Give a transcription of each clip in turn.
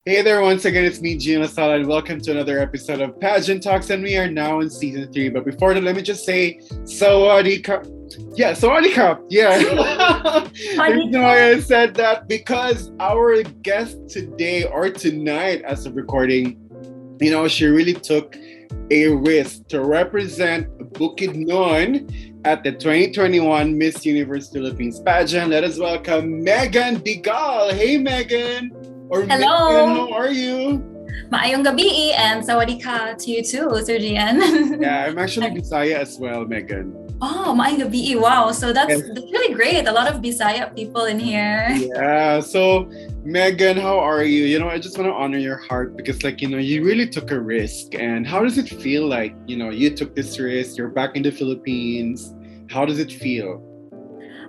Hey there, once again, it's me, Gina Sala, and welcome to another episode of Pageant Talks, and we are now in season 3. But before that, let me just say, Sawadee Ka. Yeah, Sawadee Ka. Yeah. The reason why I said that, because our guest today or tonight, as of recording, she really took a risk to represent Bukidnon at the 2021 Miss Universe Philippines pageant. Let us welcome Megan Digal. Hey, Megan. Or hello. Megan, how are you? Maayong gabi and sawadee ka to you too, Sir Gian. Yeah, I'm actually Bisaya as well, Megan. Oh, maayong gabi. Wow. So that's really great. A lot of Bisaya people in here. Yeah. So, Megan, how are you? I just want to honor your heart because, you really took a risk. And how does it feel like, you took this risk, you're back in the Philippines. How does it feel?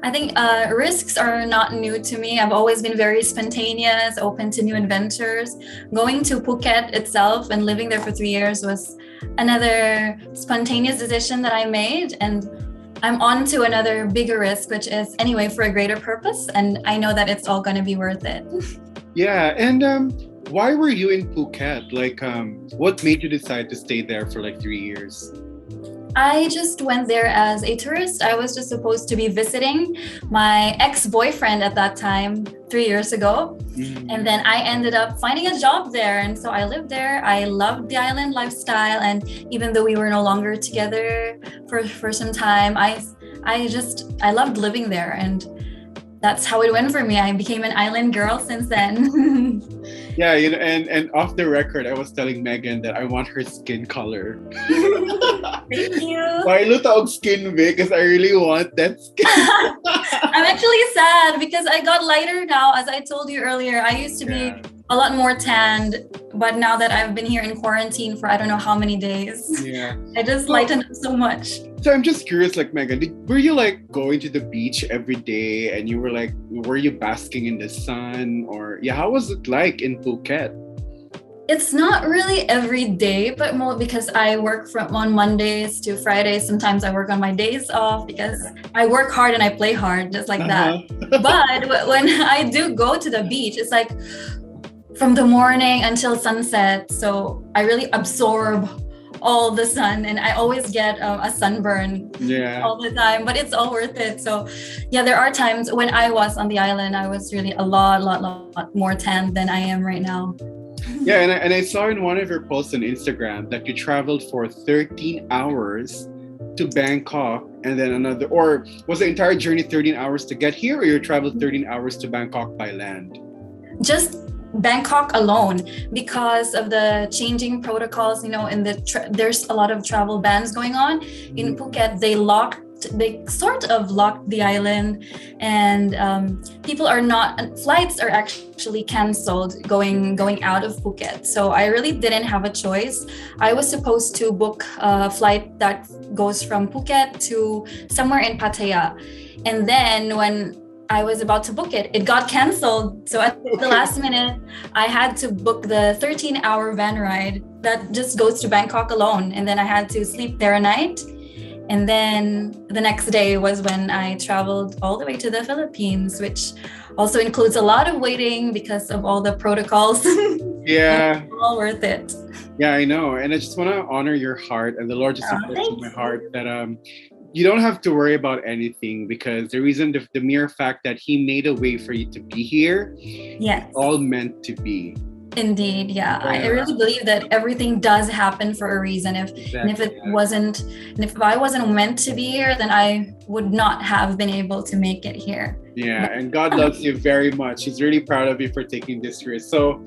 I think risks are not new to me. I've always been very spontaneous, open to new adventures. Going to Phuket itself and living there for 3 years was another spontaneous decision that I made. And I'm on to another bigger risk, which is anyway for a greater purpose. And I know that it's all going to be worth it. Yeah. And why were you in Phuket? What made you decide to stay there for 3 years? I just went there as a tourist. I was just supposed to be visiting my ex-boyfriend at that time, 3 years ago. Mm-hmm. And then I ended up finding a job there. And so I lived there. I loved the island lifestyle. And even though we were no longer together for some time, I loved living there. And that's how it went for me. I became an island girl since then. Yeah, and off the record, I was telling Megan that I want her skin color. Thank you. Why lutaog skin because I really want that skin. I'm actually sad because I got lighter now. As I told you earlier, I used to be a lot more tanned, but now that I've been here in quarantine for I don't know how many days, I just lightened up so much. So I'm just curious, Megan, were you going to the beach every day and you were you basking in the sun or how was it like in Phuket? It's not really every day, but more because I work on Mondays to Fridays. Sometimes I work on my days off because I work hard and I play hard, just like that. But when I do go to the beach, it's from the morning until sunset. So I really absorb all the sun and I always get a sunburn all the time, but it's all worth it. So there are times when I was on the island, I was really a lot more tanned than I am right now. Yeah, and I saw in one of your posts on Instagram that you traveled for 13 hours to Bangkok and then another, or was the entire journey 13 hours to get here or you traveled 13 hours to Bangkok by land? Just Bangkok alone because of the changing protocols, there's a lot of travel bans going on. In Phuket, they sort of locked the island and flights are actually canceled going out of Phuket. So I really didn't have a choice. I was supposed to book a flight that goes from Phuket to somewhere in Pattaya. And then when I was about to book it got canceled. So at the last minute, I had to book the 13-hour van ride that just goes to Bangkok alone. And then I had to sleep there a night. And then the next day was when I traveled all the way to the Philippines, which also includes a lot of waiting because of all the protocols. Yeah. It's all worth it. Yeah, I know. And I just want to honor your heart. And the Lord just impressed in my heart that you don't have to worry about anything because the mere fact that He made a way for you to be here, it's all meant to be. Indeed, I really believe that everything does happen for a reason. If I wasn't meant to be here, then I would not have been able to make it here. Yeah, and God loves you very much. He's really proud of you for taking this risk. So,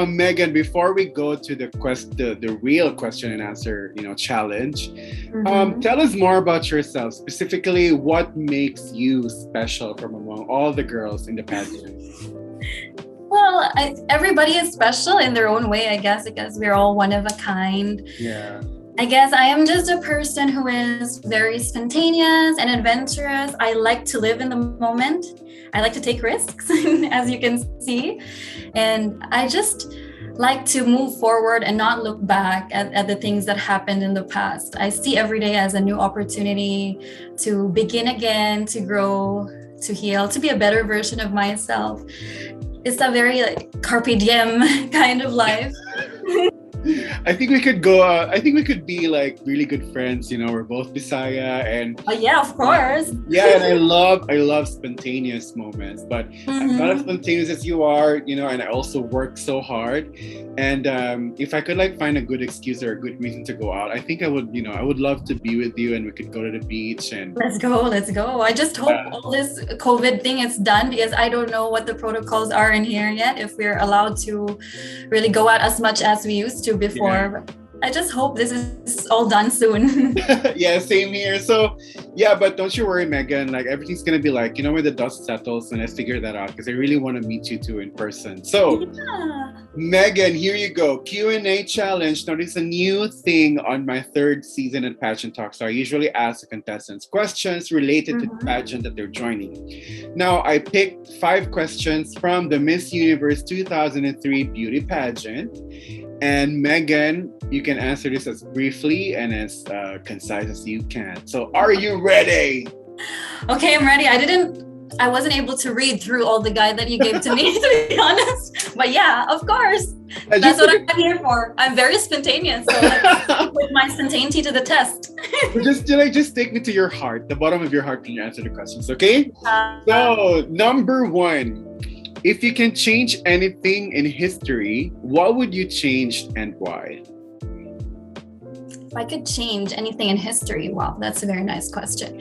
Megan, before we go to the real question and answer, challenge, tell us more about yourself. Specifically, what makes you special from among all the girls in the pageant? Well, everybody is special in their own way, I guess, because we're all one of a kind. Yeah. I guess I am just a person who is very spontaneous and adventurous. I like to live in the moment. I like to take risks, as you can see. And I just like to move forward and not look back at the things that happened in the past. I see every day as a new opportunity to begin again, to grow, to heal, to be a better version of myself. it's a very like carpe diem kind of life. I think we could go. I think we could be like really good friends. You know, we're both Bisaya, and Yeah, of course. yeah, and I love spontaneous moments. But I'm not as spontaneous as you are. You know, and I also work so hard. And if I could like find a good excuse or a good reason to go out, I think I would. You know, I would love to be with you, and we could go to the beach and Let's go, let's go. I just hope all this COVID thing is done because I don't know what the protocols are in here yet, if we're allowed to really go out as much as we used to before. Yeah. I just hope this is all done soon. Yeah, same here. So yeah, but don't you worry, Megan. Like everything's gonna be like, you know, when the dust settles, and let's figure that out because I really want to meet you two in person. So Megan, here you go. Q&A challenge. Now, there's a new thing on my third season at Pageant Talk. So I usually ask the contestants questions related to the pageant that they're joining. Now, I picked 5 questions from the Miss Universe 2003 beauty pageant. And Megan, you can answer this as briefly and as concise as you can. So are you ready? Okay, I'm ready. I wasn't able to read through all the guide that you gave to me, to be honest. But yeah, of course. That's what I'm here for. I'm very spontaneous. So let's put my spontaneity to the test. just take me to your heart, the bottom of your heart, when you answer the questions, okay? So, number 1. If you can change anything in history, what would you change and why? If I could change anything in history, wow, that's a very nice question.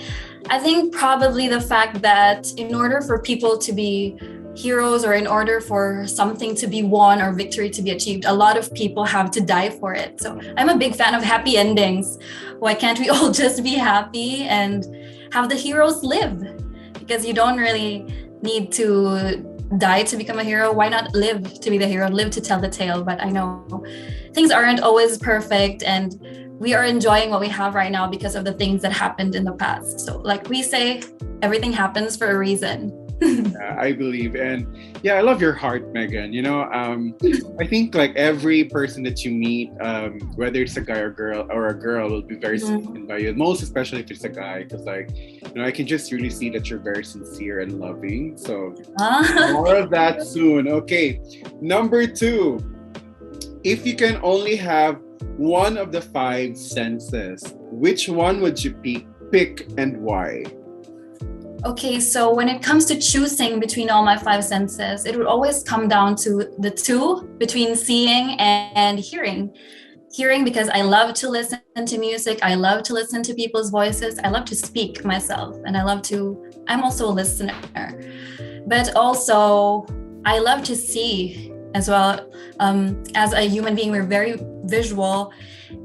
I think probably the fact that in order for people to be heroes or in order for something to be won or victory to be achieved, a lot of people have to die for it. So I'm a big fan of happy endings. Why can't we all just be happy and have the heroes live? Because you don't really need to die to become a hero. Why not live to be the hero, live to tell the tale? But I know things aren't always perfect and we are enjoying what we have right now because of the things that happened in the past. So like we say, everything happens for a reason. Yeah, I believe. And yeah, I love your heart, Megan. You know, I think like every person that you meet, whether it's a guy or a girl will be very taken by you. Most especially if it's a guy, because like, you know, I can just really see that you're very sincere and loving. So more of that soon. Okay, number 2. If you can only have one of the 5 senses, which one would you pick and why? Okay, so when it comes to choosing between all my 5 senses, it would always come down to the 2 between seeing and hearing. Hearing because I love to listen to music, I love to listen to people's voices, I love to speak myself, and I'm also a listener. But also, I love to see as well. As a human being, we're very visual,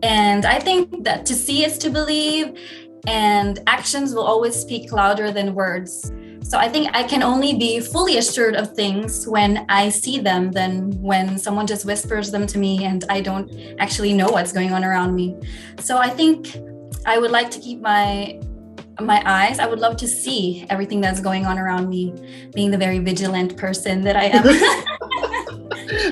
and I think that to see is to believe, and actions will always speak louder than words. So I think I can only be fully assured of things when I see them than when someone just whispers them to me and I don't actually know what's going on around me. So I think I would like to keep my eyes. I would love to see everything that's going on around me, being the very vigilant person that I am.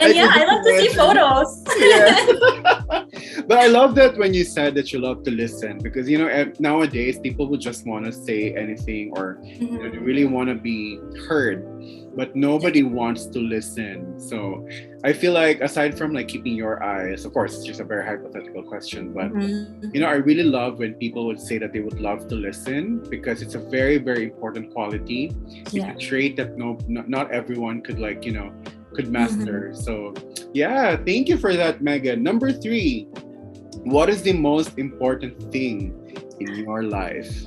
And yeah, I love to see photos. Yeah. But I love that when you said that you love to listen, because, you know, nowadays people would just want to say anything or you know, they really want to be heard, but nobody wants to listen. So I feel like aside from like keeping your eyes, of course, it's just a very hypothetical question, but you know, I really love when people would say that they would love to listen, because it's a very, very important quality. It's a trait that not everyone could like, you know, could master. So yeah, thank you for that, Megan. Number 3, what is the most important thing in your life?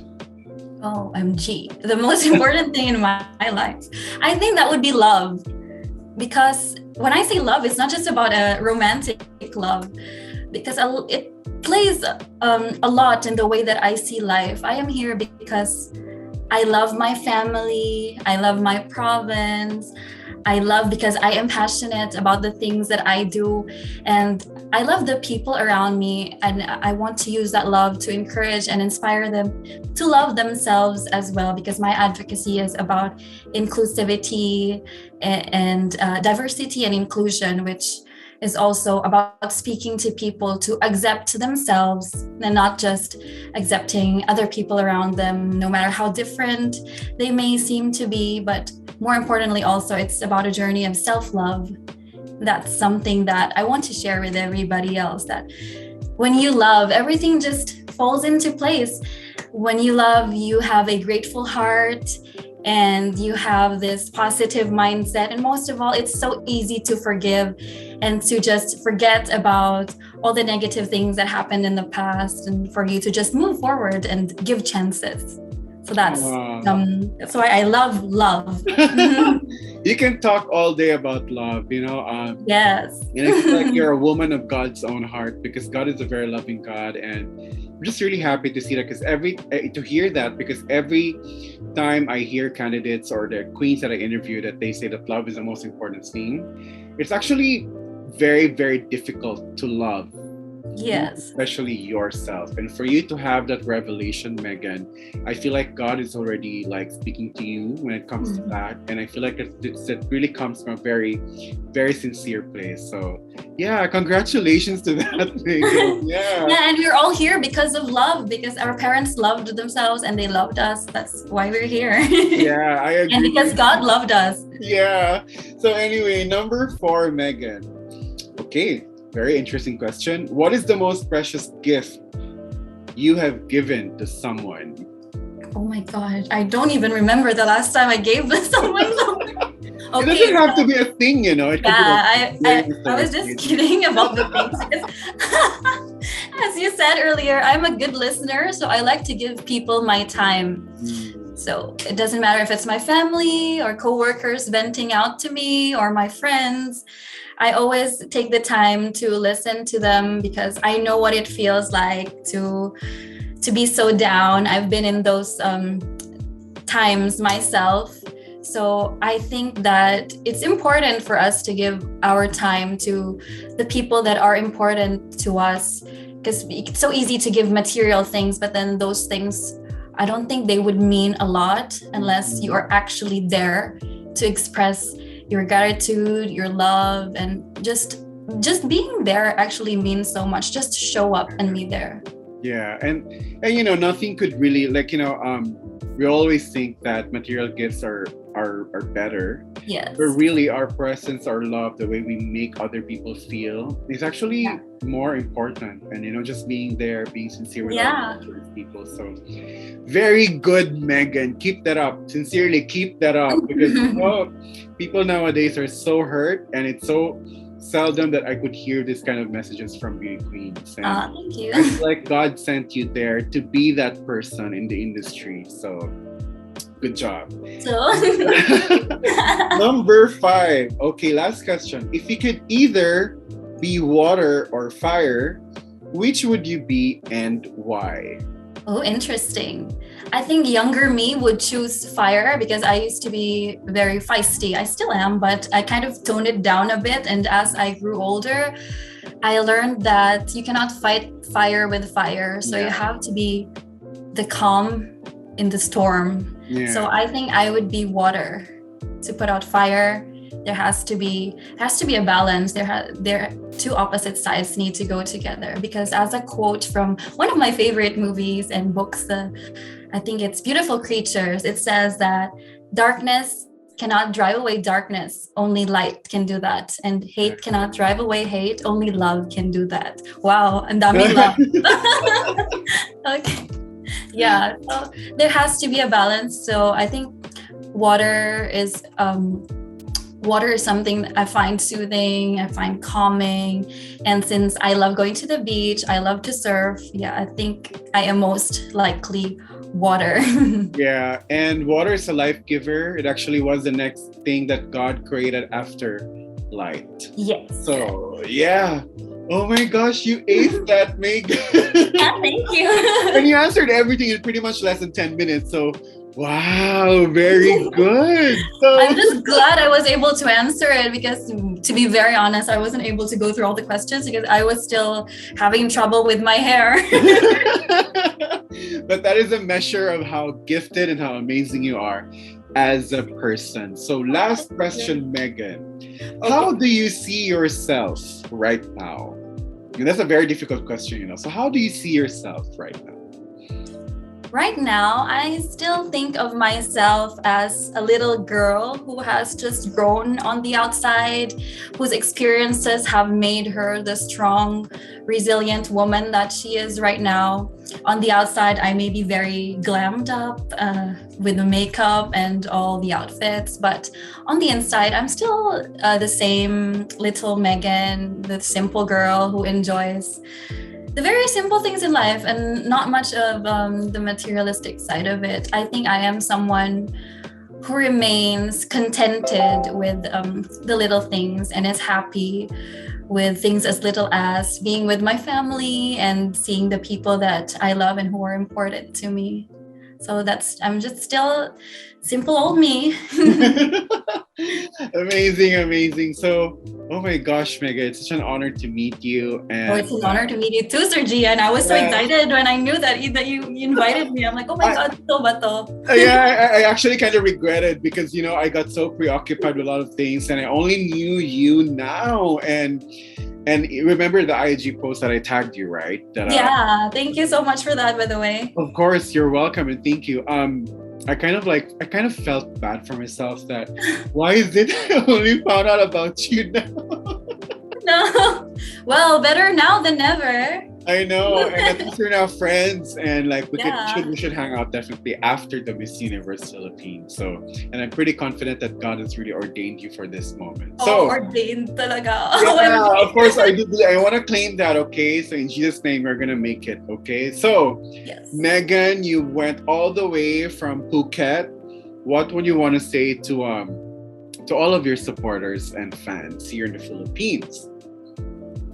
OMG, the most important thing in my life, I think that would be love. Because when I say love, it's not just about a romantic love, because it plays a lot in the way that I see life. I am here because I love my family, I love my province, I love because I am passionate about the things that I do, and I love the people around me, and I want to use that love to encourage and inspire them to love themselves as well, because my advocacy is about inclusivity and diversity and inclusion, which is also about speaking to people to accept themselves and not just accepting other people around them, no matter how different they may seem to be, but more importantly, also, it's about a journey of self-love. That's something that I want to share with everybody else, that when you love, everything just falls into place. When you love, you have a grateful heart and you have this positive mindset. And most of all, it's so easy to forgive and to just forget about all the negative things that happened in the past, and for you to just move forward and give chances. So that's why I love love. You can talk all day about love, Yes. And I feel like you're a woman of God's own heart, because God is a very loving God, and I'm just really happy to see that, because to hear that, because every time I hear candidates or the queens that I interview that they say that love is the most important thing, it's actually very, very difficult to love. Yes. Especially yourself. And for you to have that revelation, Megan, I feel like God is already like speaking to you when it comes to that. And I feel like it really comes from a very, very sincere place. So yeah, congratulations to that, Megan. Yeah. Yeah, and we're all here because of love, because our parents loved themselves and they loved us. That's why we're here. Yeah, I agree. And because God loved us. Yeah. So anyway, number 4, Megan. Okay. Very interesting question. What is the most precious gift you have given to someone? Oh my God. I don't even remember the last time I gave someone something. Okay, it doesn't have to be a thing, It could be I was just kidding about the things. As you said earlier, I'm a good listener, so I like to give people my time. So it doesn't matter if it's my family or coworkers venting out to me or my friends. I always take the time to listen to them, because I know what it feels like to be so down. I've been in those times myself. So I think that it's important for us to give our time to the people that are important to us, because it's so easy to give material things, but then those things, I don't think they would mean a lot unless you are actually there to express your gratitude, your love, and just being there actually means so much. Just show up and be there. Yeah, and nothing could really, we always think that material gifts are better. Yes. But really, our presence, our love, the way we make other people feel is actually more important. And just being there, being sincere with other people. So very good, Megan. Keep that up. Sincerely, keep that up, because people nowadays are so hurt, and it's so seldom that I could hear this kind of messages from beauty queens. And thank you. I feel like God sent you there to be that person in the industry. So good job. So Number 5. Okay, last question. If you could either be water or fire, which would you be and why? Oh, interesting. I think younger me would choose fire, because I used to be very feisty. I still am, but I kind of toned it down a bit. And as I grew older, I learned that you cannot fight fire with fire. So you have to be the calm in the storm. Yeah. So I think I would be water to put out fire. There has to be a balance. There two opposite sides need to go together, because as a quote from one of my favorite movies and books, I think it's Beautiful Creatures, it says that darkness cannot drive away darkness, only light can do that, and hate cannot drive away hate, only love can do that. Wow, and dami love. Okay. Yeah, so there has to be a balance. So I think water is something that I find soothing, I find calming. And since I love going to the beach, I love to surf, I think I am most likely water. Yeah, and water is a life giver. It actually was the next thing that God created after light. Yes. So, yeah. Oh my gosh, you aced that, Megan. Yeah, thank you. And you answered everything in pretty much less than 10 minutes. So, wow, very good. So, I'm just glad I was able to answer it, because to be very honest, I wasn't able to go through all the questions because I was still having trouble with my hair. But that is a measure of how gifted and how amazing you are as a person. So last question, Megan. How do you see yourself right now? And that's a very difficult question, So how do you see yourself right now? Right now, I still think of myself as a little girl who has just grown on the outside, whose experiences have made her the strong, resilient woman that she is right now. On the outside, I may be very glammed up with the makeup and all the outfits, but on the inside, I'm still the same little Megan, the simple girl who enjoys the very simple things in life and not much of the materialistic side of it. I think I am someone who remains contented with the little things and is happy with things as little as being with my family and seeing the people that I love and who are important to me. So I'm just still simple old me. Amazing. So, oh my gosh, Mega, it's such an honor to meet you. And it's an honor to meet you too, Sir Gian. I was so excited when I knew that you invited me. I'm like, oh my God, ito ba to? I actually kind of regretted because, I got so preoccupied with a lot of things and I only knew you now. And remember the IG post that I tagged you, right? Thank you so much for that, by the way. Of course, you're welcome and thank you. I kind of felt bad for myself that why is it I only found out about you now? No. Well, better now than never. I know, and at least we're now friends, and we should hang out definitely after the Miss Universe Philippines. So, and I'm pretty confident that God has really ordained you for this moment. So, ordained talaga. Yeah, of course I do. I want to claim that. Okay, so in Jesus' name, we're gonna make it. Okay, so yes. Megan, you went all the way from Phuket. What would you want to say to all of your supporters and fans here in the Philippines?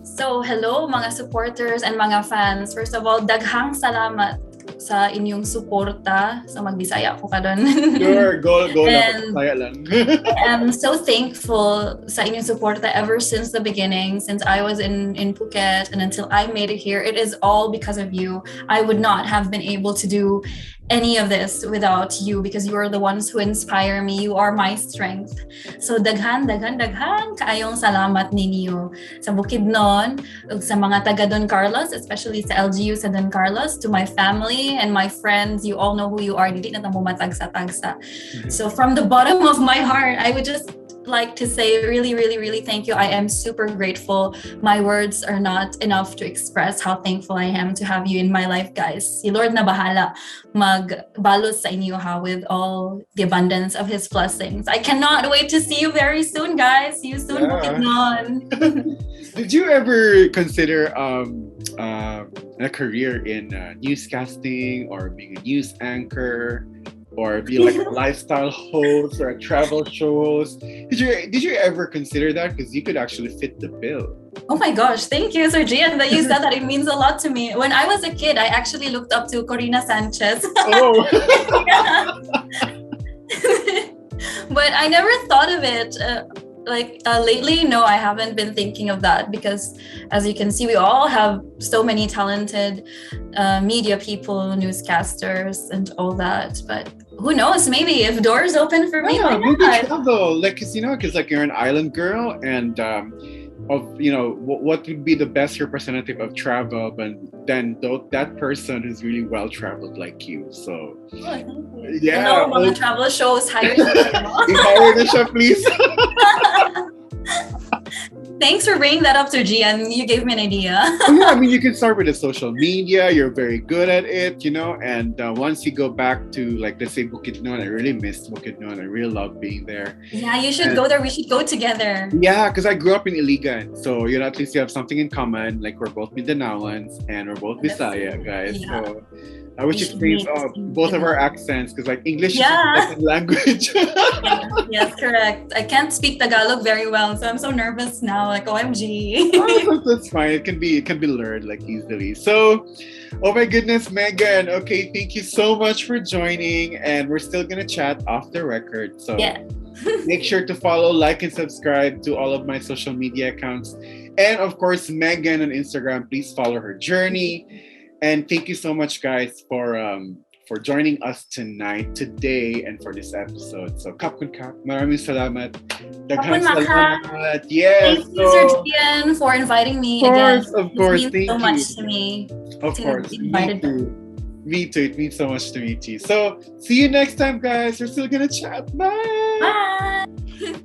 So, hello mga supporters and mga fans. First of all, daghang salamat sa inyong suporta. So, magbisaya ko ka doon. Sure, go lang. Magbisaya lang. I'm so thankful sa inyong suporta ever since the beginning, since I was in Phuket and until I made it here. It is all because of you. I would not have been able to do any of this without you because you are the ones who inspire me. You are my strength. So daghan kaayong salamat ninyo sa Bukidnon, sa mga taga Don Carlos, especially sa LGU sa Don Carlos, to my family and my friends. You all know who you are. Dili na ta mo matagsa-tagsa. So from the bottom of my heart, I would just like to say really, really, really thank you. I am super grateful. My words are not enough to express how thankful I am to have you in my life, guys. Si Lord na bahala magbalos sa inyo with all the abundance of His blessings. I cannot wait to see you very soon, guys. See you soon, Bukidnon. Did you ever consider a career in newscasting or being a news anchor? Or be like a lifestyle host or a travel shows. Did you ever consider that? Because you could actually fit the bill. Oh my gosh, thank you, Sir Gian, that you said that. It means a lot to me. When I was a kid, I actually looked up to Corina Sanchez. Oh. But I never thought of it. Lately, no, I haven't been thinking of that because as you can see, we all have so many talented media people, newscasters and all that. But who knows, maybe if doors open for me, why maybe not? travel, because you're an island girl and what would be the best representative of travel but then that person who's really well traveled like you. So yeah, mga travel shows hire the show, please. Thanks for bringing that up, to Gian. You gave me an idea. You can start with the social media. You're very good at it, and once you go back to, let's say, Bukidnon, I really missed Bukidnon. I really love being there. Yeah, you should go there. We should go together. Yeah, because I grew up in Iligan. So, at least you have something in common. Like, we're both Mindanaoans and we're both Bisaya, guys. Yeah. So, which explains both of our accents because English is a second language. Yes, correct. I can't speak Tagalog very well, so I'm so nervous now. OMG. That's fine. It can be learned easily. So, oh my goodness, Megan. Okay, thank you so much for joining, and we're still gonna chat off the record. So make sure to follow, like, and subscribe to all of my social media accounts, and of course, Megan on Instagram. Please follow her journey. And thank you so much, guys, for joining us today, and for this episode. So, kapun kap, maraming salamat. Daghang salamat. Yes. Thank you, Sir Gian, for inviting me again. Of course. It means so much to me. Of course. Invited. Me too. It means so much to meet you. So see you next time, guys. We're still gonna chat. Bye. Bye.